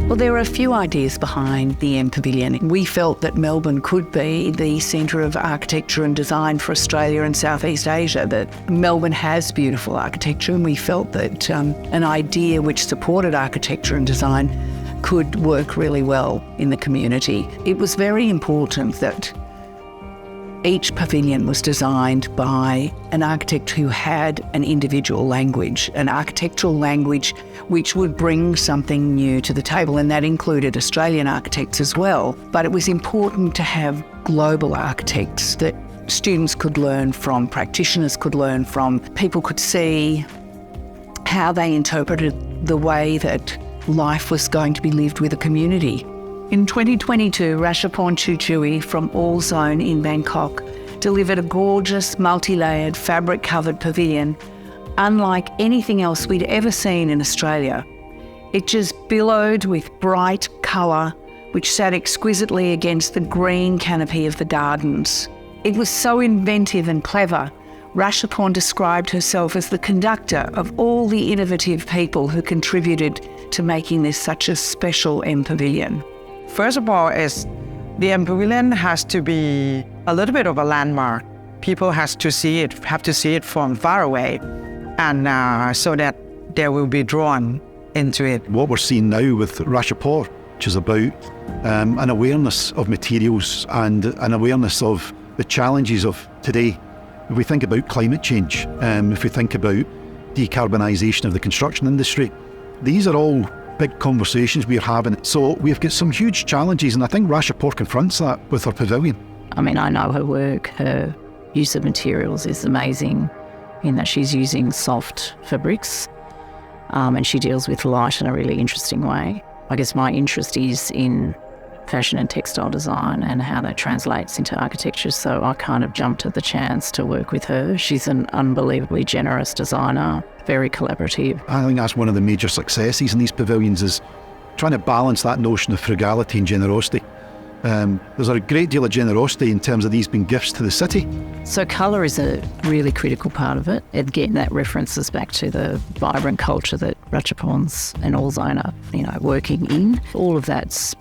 Well, there were a few ideas behind the MPavilion. We felt that Melbourne could be the centre of architecture and design for Australia and Southeast Asia, that Melbourne has beautiful architecture, and we felt that an idea which supported architecture and design could work really well in the community. It was very important that each pavilion was designed by an architect who had an individual language, an architectural language which would bring something new to the table, and that included Australian architects as well. But it was important to have global architects that students could learn from, practitioners could learn from, people could see how they interpreted the way that life was going to be lived with a community. In 2022, Rachaporn Choochuey from All Zone in Bangkok delivered a gorgeous multi-layered fabric-covered pavilion unlike anything else we'd ever seen in Australia. It just billowed with bright colour which sat exquisitely against the green canopy of the gardens. It was so inventive and clever. Rachaporn described herself as the conductor of all the innovative people who contributed to making this such a special MPavilion. First of all, the MPavilion has to be a little bit of a landmark. People have to see it from far away, and so that they will be drawn into it. What we're seeing now with Rachaporn, which is about an awareness of materials and an awareness of the challenges of today. If we think about climate change, if we think about decarbonisation of the construction industry, these are all big conversations we're having. So we've got some huge challenges, and I think Rachaporn confronts that with her pavilion. I mean, I know her work, her use of materials is amazing in that she's using soft fabrics and she deals with light in a really interesting way. I guess my interest is in fashion and textile design and how that translates into architecture, so I kind of jumped at the chance to work with her. She's an unbelievably generous designer, very collaborative. I think that's one of the major successes in these pavilions, is trying to balance that notion of frugality and generosity. There's a great deal of generosity in terms of these being gifts to the city. So colour is a really critical part of it. Again, that references back to the vibrant culture that Rachaporn's and All Zone are, working in. All of that's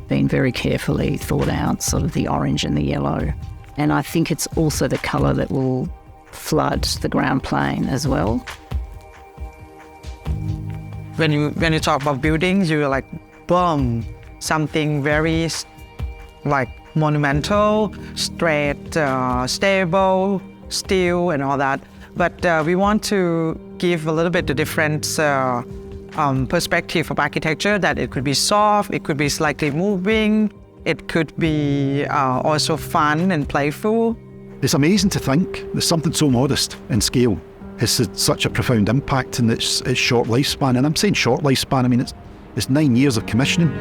been very carefully thought out, sort of the orange and the yellow. And I think it's also the colour that will flood the ground plane as well. When you talk about buildings, you're like, boom, something very monumental, straight, stable, steel and all that. But we want to give a little bit the different perspective of architecture, that it could be soft, it could be slightly moving, it could be also fun and playful. It's amazing to think that something so modest in scale has had such a profound impact in its short lifespan. And I'm saying short lifespan, I mean it's 9 years of commissioning.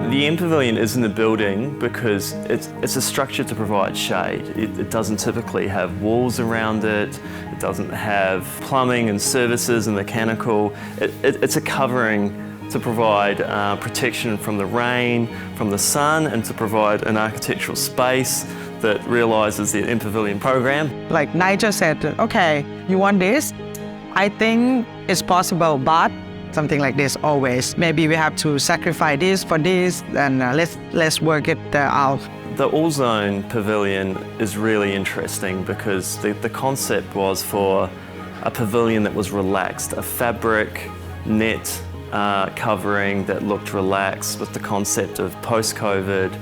The MPavilion isn't a building because it's a structure to provide shade. It doesn't typically have walls around it. It doesn't have plumbing and services and mechanical. It's a covering to provide protection from the rain, from the sun, and to provide an architectural space that realises the MPavilion program. Like Nigel said, okay, you want this? I think it's possible, but something like this always. Maybe we have to sacrifice this for this, and let's work it out. The All Zone Pavilion is really interesting because the concept was for a pavilion that was relaxed, a fabric net covering that looked relaxed, with the concept of post-COVID.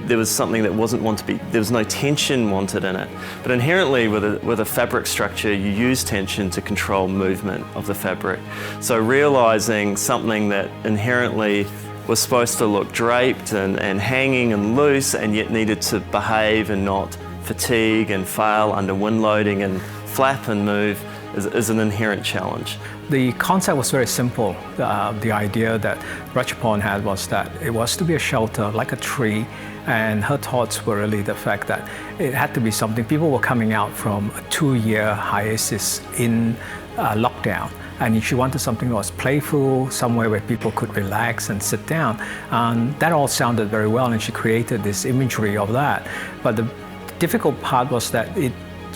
There was something that wasn't wanted to be, there was no tension wanted in it. But inherently with a fabric structure, you use tension to control movement of the fabric. So realising something that inherently was supposed to look draped and hanging and loose, and yet needed to behave and not fatigue and fail under wind loading and flap and move is an inherent challenge. The concept was very simple. The idea that Rachaporn had was that it was to be a shelter, like a tree, and her thoughts were really the fact that it had to be something. People were coming out from a 2-year hiatus in lockdown, and she wanted something that was playful, somewhere where people could relax and sit down. And that all sounded very well, and she created this imagery of that. But the difficult part was that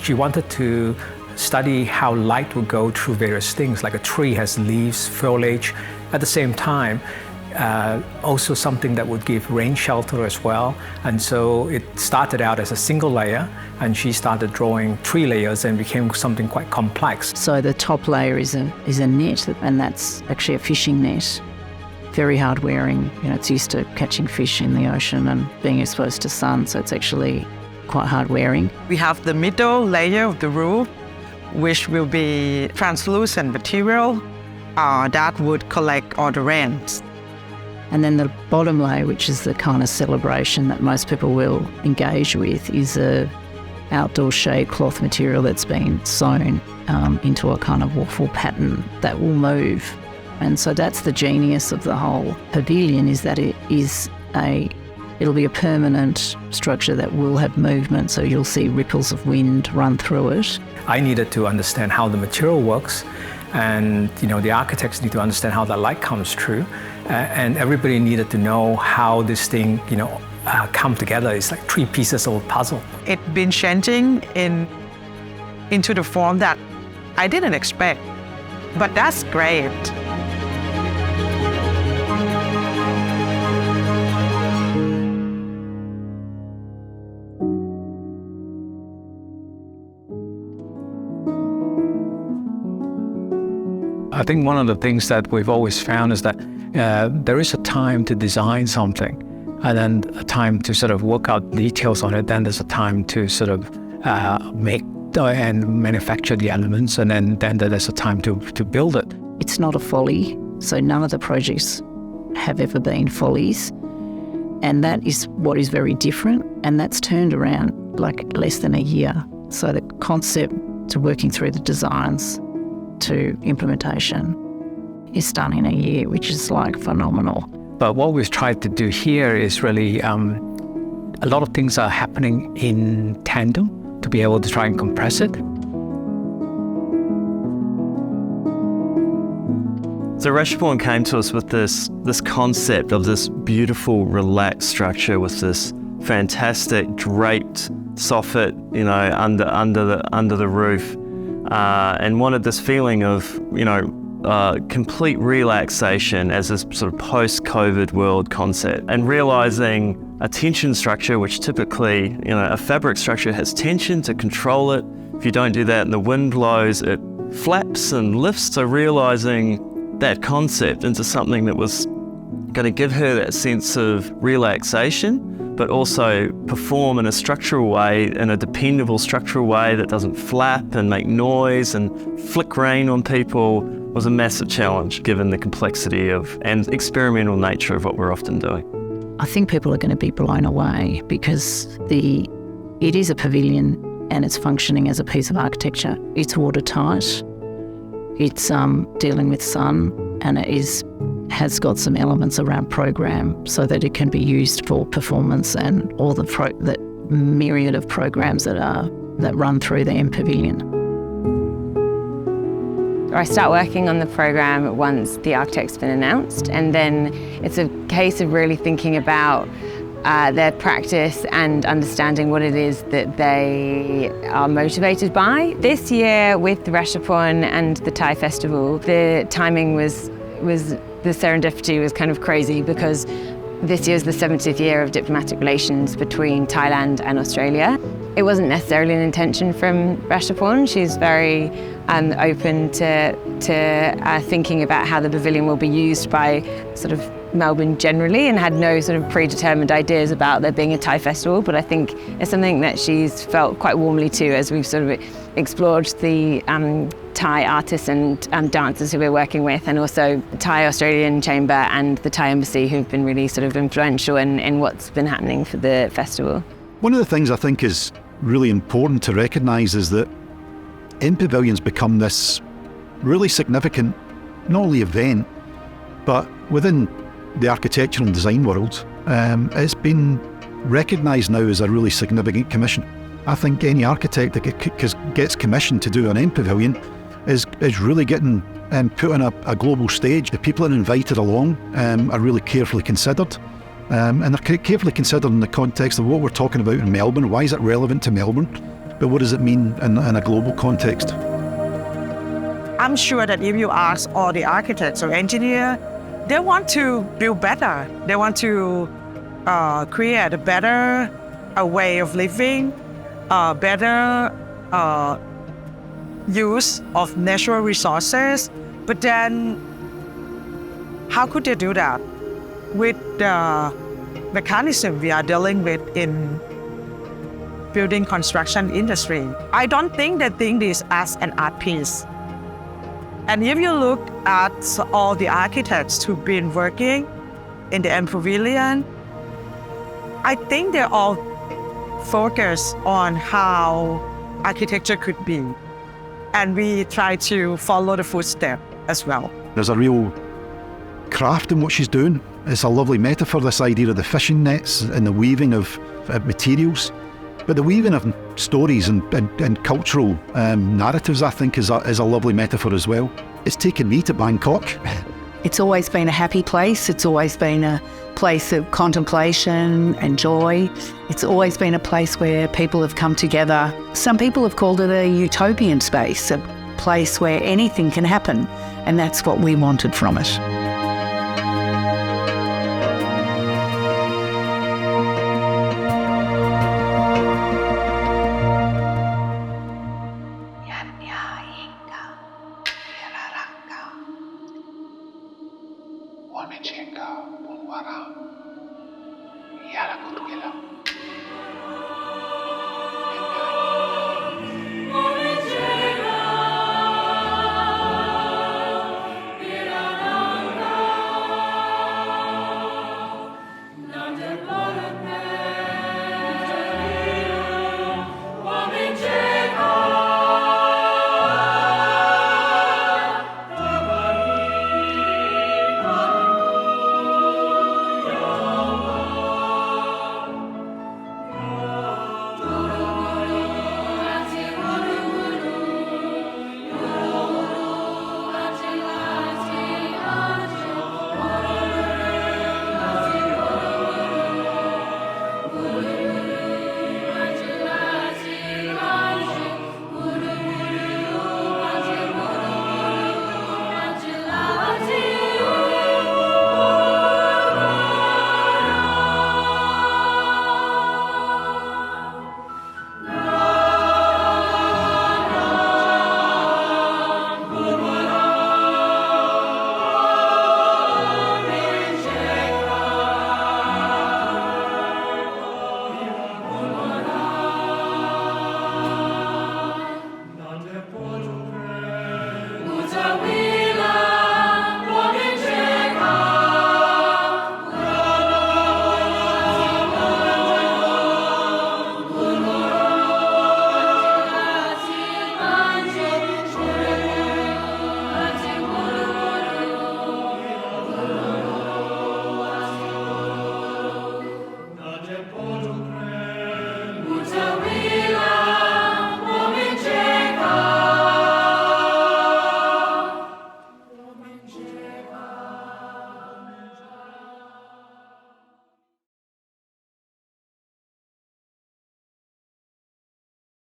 she wanted to study how light would go through various things, like a tree has leaves, foliage. At the same time, also something that would give rain shelter as well. And so it started out as a single layer, and she started drawing 3 layers and became something quite complex. So the top layer is a net, and that's actually a fishing net. Very hard wearing. It's used to catching fish in the ocean and being exposed to sun, so it's actually quite hard wearing. We have the middle layer of the roof, which will be translucent material that would collect all the rains. And then the bottom layer, which is the kind of celebration that most people will engage with, is a outdoor shade cloth material that's been sewn into a kind of waffle pattern that will move. And so that's the genius of the whole pavilion, is that it'll be a permanent structure that will have movement, so you'll see ripples of wind run through it. I needed to understand how the material works, and the architects need to understand how the light comes through, and everybody needed to know how this thing come together. It's like 3 pieces of a puzzle. It's been changing into the form that I didn't expect, but that's great. I think one of the things that we've always found is that there is a time to design something, and then a time to sort of work out details on it. Then there's a time to sort of make and manufacture the elements, and then there's a time to build it. It's not a folly, so none of the projects have ever been follies, and that is what is very different, and that's turned around like less than a year. So the concept to working through the designs to implementation is done in a year, which is like phenomenal. But what we've tried to do here is really a lot of things are happening in tandem to be able to try and compress it. So Rachaporn came to us with this concept of this beautiful, relaxed structure with this fantastic draped soffit, under the roof. And wanted this feeling of, complete relaxation as this sort of post-COVID world concept, and realizing a tension structure, which typically, a fabric structure has tension to control it. If you don't do that and the wind blows, it flaps and lifts. So realizing that concept into something that was going to give her that sense of relaxation, but also perform in a structural way, in a dependable structural way that doesn't flap and make noise and flick rain on people, was a massive challenge given the complexity and experimental nature of what we're often doing. I think people are going to be blown away because it is a pavilion and it's functioning as a piece of architecture. It's watertight, it's dealing with sun, and it has got some elements around program so that it can be used for performance and all the myriad of programs that run through the MPavilion. I start working on the program once the architect's been announced, and then it's a case of really thinking about their practice and understanding what it is that they are motivated by. This year with Rachaporn and the Thai Festival, the timing was the serendipity was kind of crazy because this year is the 70th year of diplomatic relations between Thailand and Australia. It wasn't necessarily an intention from Rachaporn. She's very open to thinking about how the pavilion will be used by sort of Melbourne generally, and had no sort of predetermined ideas about there being a Thai festival, but I think it's something that she's felt quite warmly to as we've sort of explored the Thai artists and dancers who we're working with, and also the Thai Australian Chamber and the Thai Embassy, who've been really sort of influential in what's been happening for the festival. One of the things I think is really important to recognise is that MPavilions become this really significant, not only event, but within the architectural and design world, it's been recognised now as a really significant commission. I think any architect that gets commissioned to do an MPavilion is really getting put on a global stage. The people that are invited along are really carefully considered, and they're carefully considered in the context of what we're talking about in Melbourne. Why is it relevant to Melbourne? but what does it mean in a global context? I'm sure that if you ask all the architects or engineers, they want to build better. They want to create a better way of living, better use of natural resources. But then, how could they do that with the mechanism we are dealing with in building construction industry? I don't think they think this as an art piece. And if you look at all the architects who've been working in the MPavilion, I think they're all focused on how architecture could be. And we try to follow the footsteps as well. There's a real craft in what she's doing. It's a lovely metaphor, this idea of the fishing nets and the weaving of materials. But the weaving of stories and cultural narratives, I think, is a lovely metaphor as well. It's taken me to Bangkok. It's always been a happy place. It's always been a place of contemplation and joy. It's always been a place where people have come together. Some people have called it a utopian space, a place where anything can happen. And that's what we wanted from it. Warmen Schenker, Bunwara, Yara Kutuela.